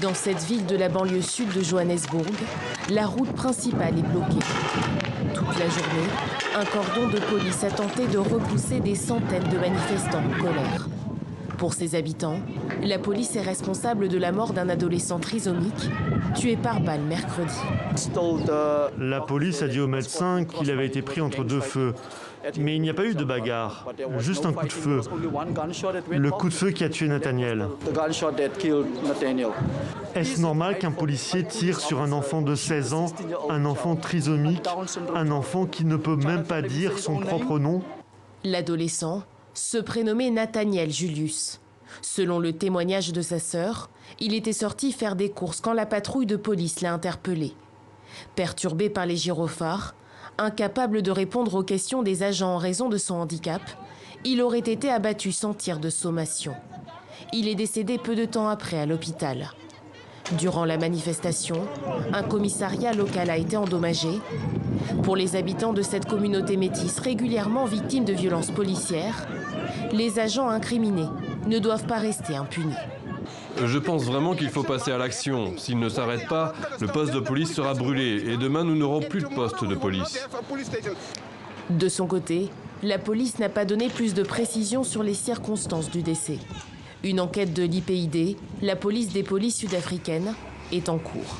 Dans cette ville de la banlieue sud de Johannesburg, la route principale est bloquée. Toute la journée, un cordon de police a tenté de repousser des centaines de manifestants en colère. Pour ses habitants, la police est responsable de la mort d'un adolescent trisomique tué par balle mercredi. La police a dit au médecin qu'il avait été pris entre deux feux. Mais il n'y a pas eu de bagarre, juste un coup de feu. Le coup de feu qui a tué Nathaniel. Est-ce normal qu'un policier tire sur un enfant de 16 ans, un enfant trisomique, un enfant qui ne peut même pas dire son propre nom? L'adolescent se prénommait Nathaniel Julius. Selon le témoignage de sa sœur, il était sorti faire des courses quand la patrouille de police l'a interpellé. Perturbé par les gyrophares, incapable de répondre aux questions des agents en raison de son handicap, il aurait été abattu sans tir de sommation. Il est décédé peu de temps après à l'hôpital. Durant la manifestation, un commissariat local a été endommagé. Pour les habitants de cette communauté métisse régulièrement victime de violences policières, les agents incriminés ne doivent pas rester impunis. Je pense vraiment qu'il faut passer à l'action. S'il ne s'arrête pas, le poste de police sera brûlé et demain nous n'aurons plus de poste de police. De son côté, la police n'a pas donné plus de précisions sur les circonstances du décès. Une enquête de l'IPID, la police des polices sud-africaines, est en cours.